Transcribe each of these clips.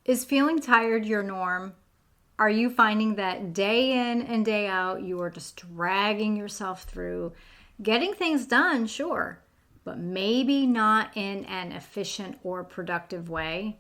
Is feeling tired your norm? Are you finding that day in and day out, you are just dragging yourself through, getting things done, sure, but maybe not in an efficient or productive way?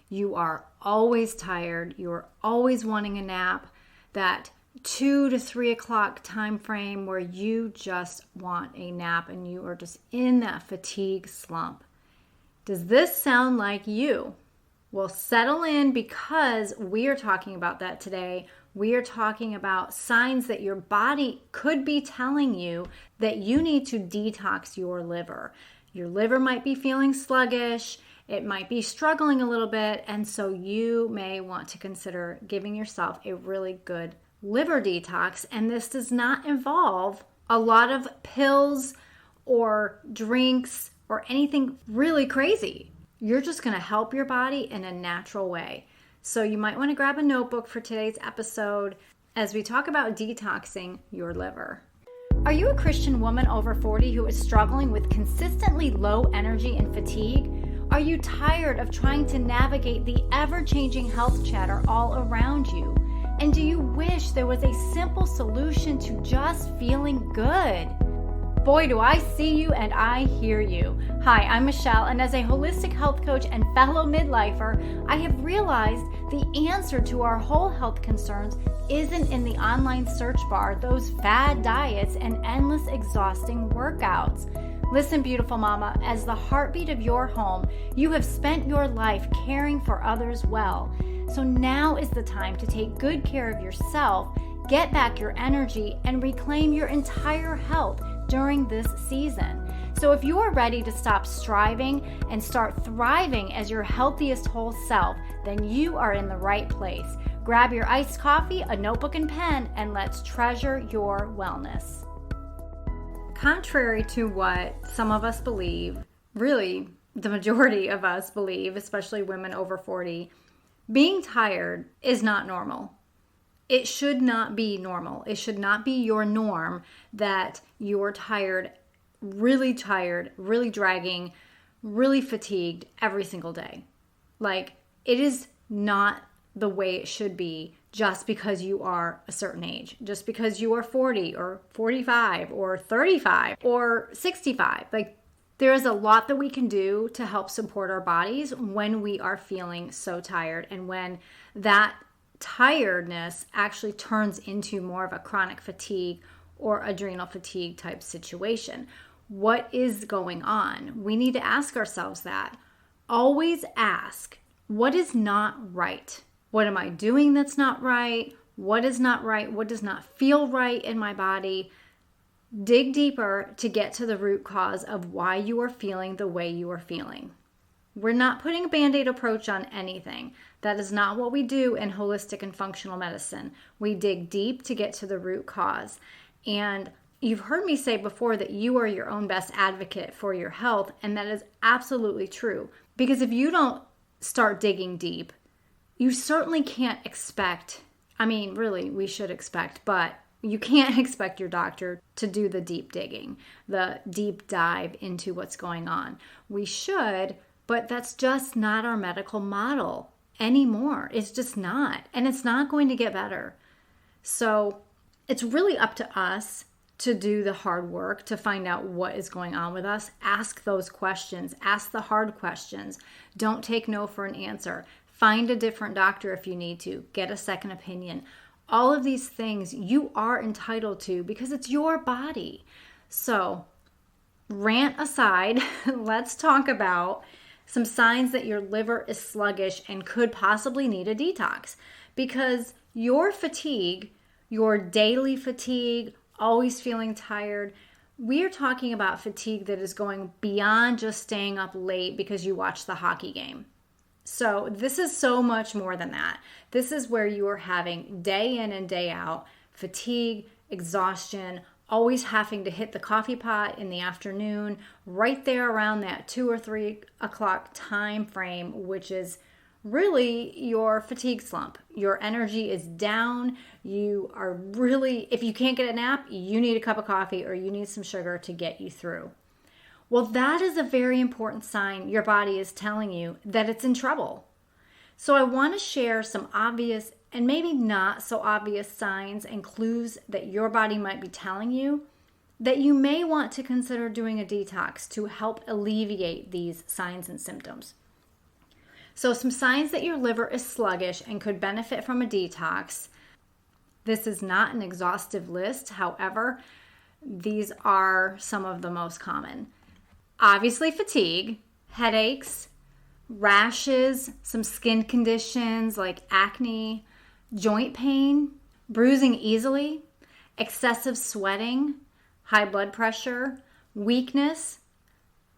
You are always tired. You are always wanting a nap. That 2 to 3 o'clock time frame where you just want a nap and you are just in that fatigue slump. Does this sound like you? Well, settle in, because we are talking about that today. We are talking about signs that your body could be telling you that you need to detox your liver. Your liver might be feeling sluggish. It might be struggling a little bit. And so you may want to consider giving yourself a really good liver detox. And this does not involve a lot of pills or drinks or anything really crazy. You're just going to help your body in a natural way. So you might want to grab a notebook for today's episode as we talk about detoxing your liver. Are you a Christian woman over 40 who is struggling with consistently low energy and fatigue? Are you tired of trying to navigate the ever-changing health chatter all around you? And do you wish there was a simple solution to just feeling good? Boy, do I see you and I hear you. Hi, I'm Michelle, and as a holistic health coach and fellow midlifer, I have realized the answer to our whole health concerns isn't in the online search bar, those fad diets and endless exhausting workouts. Listen, beautiful mama, as the heartbeat of your home, you have spent your life caring for others well. So now is the time to take good care of yourself, get back your energy, and reclaim your entire health during this season. So if you are ready to stop striving and start thriving as your healthiest whole self, then you are in the right place. Grab your iced coffee, a notebook and pen, and let's treasure your wellness. Contrary to what some of us believe, really the majority of us believe, especially women over 40, being tired is not normal. It should not be normal. It should not be your norm that you're tired, really dragging, really fatigued every single day. Like, it is not the way it should be just because you are a certain age, just because you are 40 or 45 or 35 or 65. Like, there is a lot that we can do to help support our bodies when we are feeling so tired, and when that tiredness actually turns into more of a chronic fatigue or adrenal fatigue type situation. What is going on? We need to ask ourselves that. Always ask, what is not right? What am I doing that's not right? What is not right? What does not feel right in my body? Dig deeper to get to the root cause of why you are feeling the way you are feeling. We're not putting a Band-Aid approach on anything. That is not what we do in holistic and functional medicine. We dig deep to get to the root cause. And you've heard me say before that you are your own best advocate for your health, and that is absolutely true. Because if you don't start digging deep, you certainly can't expect, really, we should expect, but you can't expect your doctor to do the deep digging, the deep dive into what's going on. We should, but that's just not our medical model anymore. It's just not. And it's not going to get better. So it's really up to us to do the hard work to find out what is going on with us. Ask those questions. Ask the hard questions. Don't take no for an answer. Find a different doctor if you need to. Get a second opinion. All of these things you are entitled to because it's your body. So rant aside, let's talk about some signs that your liver is sluggish and could possibly need a detox. Because your fatigue, your daily fatigue, always feeling tired, we are talking about fatigue that is going beyond just staying up late because you watched the hockey game. So this is so much more than that. This is where you are having day in and day out fatigue, exhaustion, always having to hit the coffee pot in the afternoon, right there around that 2 or 3 o'clock time frame, which is really your fatigue slump. Your energy is down. You are really, if you can't get a nap, you need a cup of coffee or you need some sugar to get you through. Well, that is a very important sign your body is telling you that it's in trouble. So I want to share some obvious and maybe not so obvious signs and clues that your body might be telling you that you may want to consider doing a detox to help alleviate these signs and symptoms. So some signs that your liver is sluggish and could benefit from a detox. This is not an exhaustive list. However, these are some of the most common. Obviously, fatigue, headaches, rashes, some skin conditions like acne, joint pain, bruising easily, excessive sweating, high blood pressure, weakness,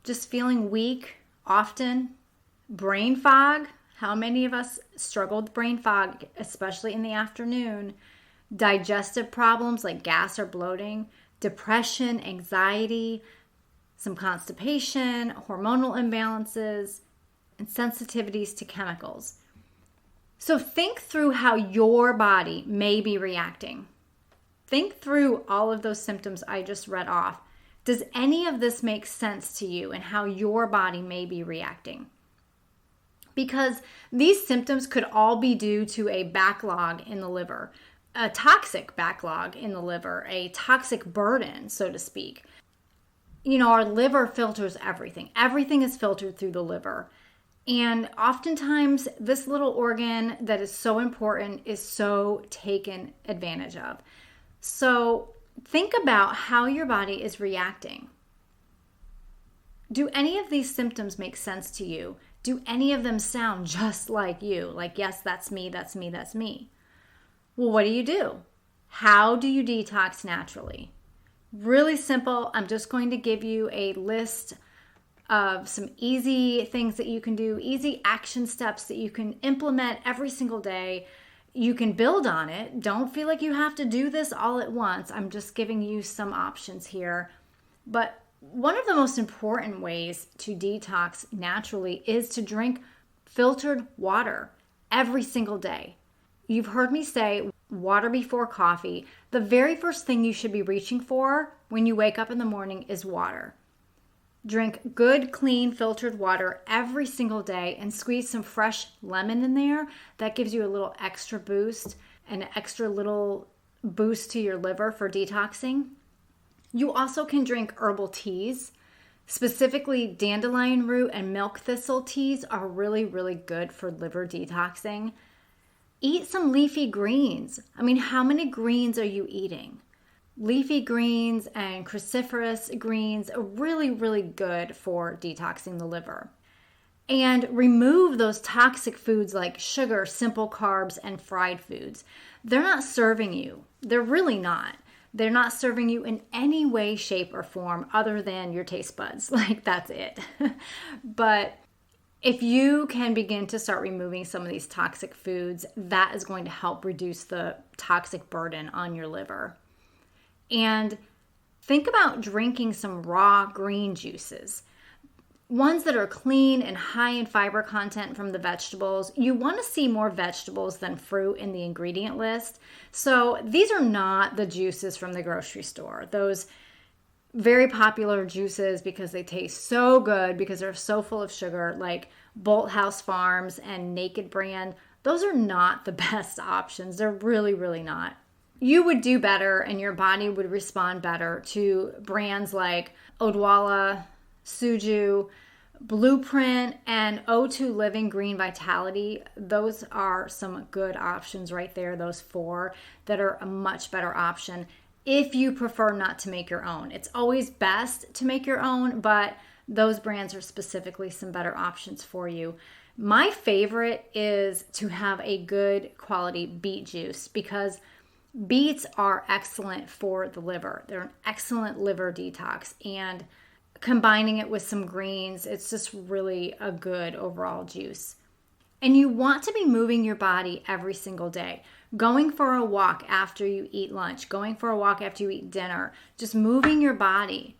just feeling weak often, brain fog. How many of us struggle with brain fog, especially in the afternoon? Digestive problems like gas or bloating, depression, anxiety, some constipation, hormonal imbalances, and sensitivities to chemicals. So think through how your body may be reacting. Think through all of those symptoms I just read off. Does any of this make sense to you and how your body may be reacting? Because these symptoms could all be due to a backlog in the liver, a toxic backlog in the liver, a toxic burden, so to speak. You know, our liver filters everything. Everything is filtered through the liver. And oftentimes, this little organ that is so important is so taken advantage of. So think about how your body is reacting. Do any of these symptoms make sense to you? Do any of them sound just like you? Like, yes, that's me, that's me, that's me. Well, what do? How do you detox naturally? Really simple. I'm just going to give you a list of some easy things that you can do, easy action steps that you can implement every single day. You can build on it. Don't feel like you have to do this all at once. I'm just giving you some options here. But one of the most important ways to detox naturally is to drink filtered water every single day. You've heard me say water before coffee. The very first thing you should be reaching for when you wake up in the morning is water. Drink good, clean, filtered water every single day and squeeze some fresh lemon in there. That gives you a little extra boost, an extra little boost to your liver for detoxing. You also can drink herbal teas. Specifically, dandelion root and milk thistle teas are really, really good for liver detoxing. Eat some leafy greens. I mean, how many greens are you eating? Leafy greens and cruciferous greens are really, really good for detoxing the liver. And remove those toxic foods like sugar, simple carbs, and fried foods. They're not serving you. They're really not. They're not serving you in any way, shape, or form other than your taste buds. Like, that's it. But if you can begin to start removing some of these toxic foods, that is going to help reduce the toxic burden on your liver. And think about drinking some raw green juices, ones that are clean and high in fiber content from the vegetables. You want to see more vegetables than fruit in the ingredient list. So these are not the juices from the grocery store. Those very popular juices because they taste so good, because they're so full of sugar, like Bolthouse Farms and Naked Brand. Those are not the best options. They're really, really not. You would do better and your body would respond better to brands like Odwalla, Suju, Blueprint, and O2 Living Green Vitality. Those are some good options right there, those four that are a much better option if you prefer not to make your own. It's always best to make your own, but those brands are specifically some better options for you. My favorite is to have a good quality beet juice because beets are excellent for the liver. They're an excellent liver detox, and combining it with some greens, it's just really a good overall juice. And you want to be moving your body every single day. Going for a walk after you eat lunch, going for a walk after you eat dinner, just moving your body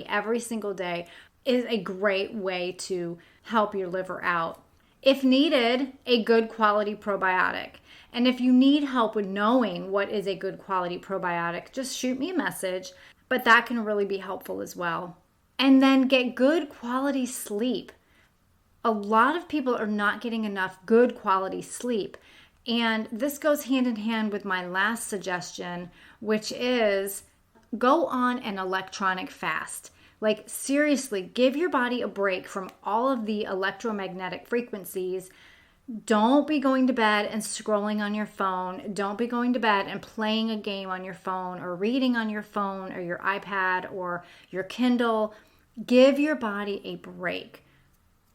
every single day is a great way to help your liver out. If needed, a good quality probiotic. And if you need help with knowing what is a good quality probiotic, just shoot me a message, but that can really be helpful as well. And then get good quality sleep. a lot of people are not getting enough good quality sleep. And this goes hand in hand with my last suggestion, which is go on an electronic fast. Like, seriously, give your body a break from all of the electromagnetic frequencies. Don't be going to bed and scrolling on your phone. Don't be going to bed and playing a game on your phone or reading on your phone or your iPad or your Kindle. Give your body a break.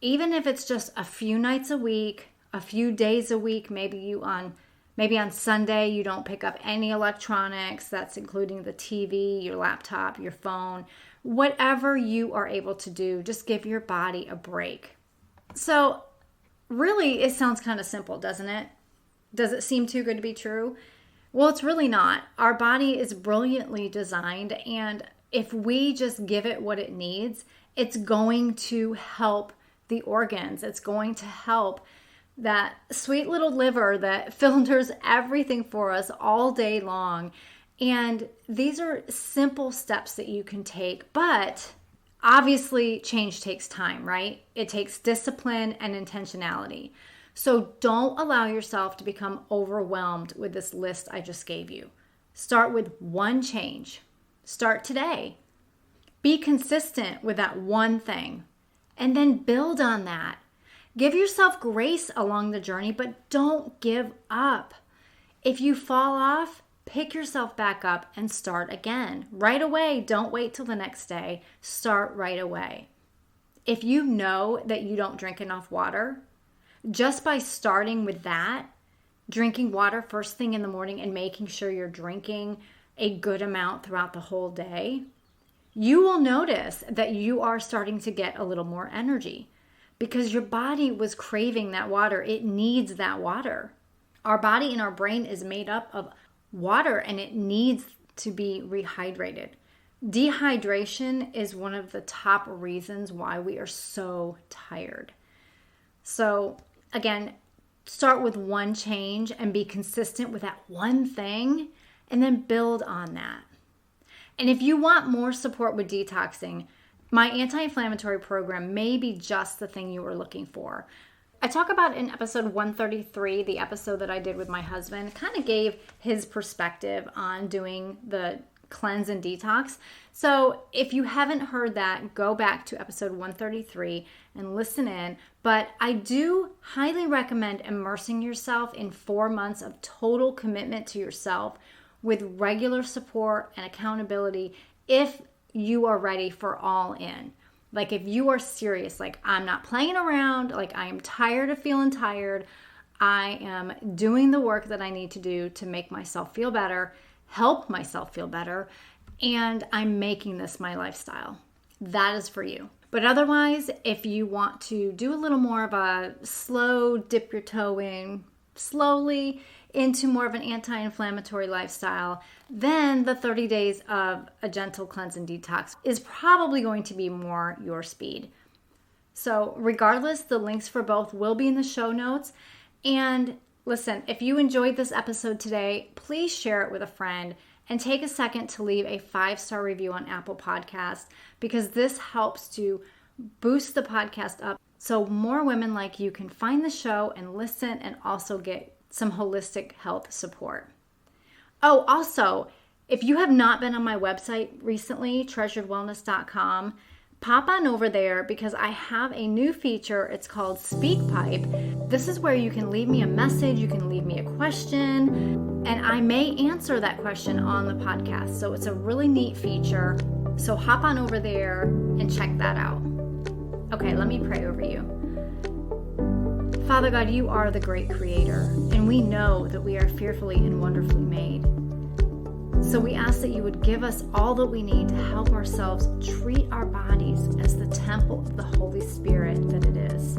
Even if it's just a few nights a week, a few days a week, maybe on Sunday you don't pick up any electronics. That's including the TV, your laptop, your phone. Whatever you are able to do, just give your body a break. So really, it sounds kind of simple, doesn't it? Does it seem too good to be true? Well, it's really not. Our body is brilliantly designed, and if we just give it what it needs, it's going to help the organs. It's going to help that sweet little liver that filters everything for us all day long. And these are simple steps that you can take, but obviously change takes time, right? It takes discipline and intentionality. So don't allow yourself to become overwhelmed with this list I just gave you. Start with one change. Start today. Be consistent with that one thing, and then build on that. Give yourself grace along the journey, but don't give up. If you fall off, pick yourself back up and start again. Right away. Don't wait till the next day. Start right away. If you know that you don't drink enough water, just by starting with that, drinking water first thing in the morning and making sure you're drinking a good amount throughout the whole day, you will notice that you are starting to get a little more energy because your body was craving that water. It needs that water. Our body and our brain is made up of water, and it needs to be rehydrated. Dehydration is one of the top reasons why we are so tired. So again, start with one change and be consistent with that one thing, and then build on that. And if you want more support with detoxing, my anti-inflammatory program may be just the thing you were looking for. I talk about in episode 133, the episode that I did with my husband, kind of gave his perspective on doing the cleanse and detox. So if you haven't heard that, go back to episode 133 and listen in. But I do highly recommend immersing yourself in 4 months of total commitment to yourself with regular support and accountability if you are ready for all in. Like if you are serious, like I'm not playing around, like I am tired of feeling tired, I am doing the work that I need to do to make myself feel better, help myself feel better, and I'm making this my lifestyle. That is for you. But otherwise, if you want to do a little more of a slow dip your toe in slowly into more of an anti-inflammatory lifestyle, then the 30 days of a gentle cleanse and detox is probably going to be more your speed. So regardless, the links for both will be in the show notes. And listen, if you enjoyed this episode today, please share it with a friend and take a second to leave a 5-star review on Apple Podcasts, because this helps to boost the podcast up so more women like you can find the show and listen and also get some holistic health support. Oh, also, if you have not been on my website recently, treasuredwellness.com, pop on over there because I have a new feature. It's called SpeakPipe. This is where you can leave me a message, you can leave me a question, and I may answer that question on the podcast. So it's a really neat feature. So hop on over there and check that out. Okay, let me pray over you. Father God, you are the great creator, and we know that we are fearfully and wonderfully made. So we ask that you would give us all that we need to help ourselves treat our bodies as the temple of the Holy Spirit that it is.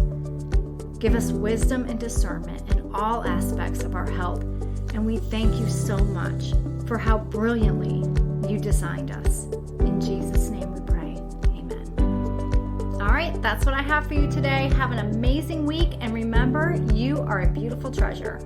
Give us wisdom and discernment in all aspects of our health, and we thank you so much for how brilliantly you designed us. In Jesus' name we pray. Amen. All right, that's what I have for you today. Have an amazing week, and remember, you are a beautiful treasure.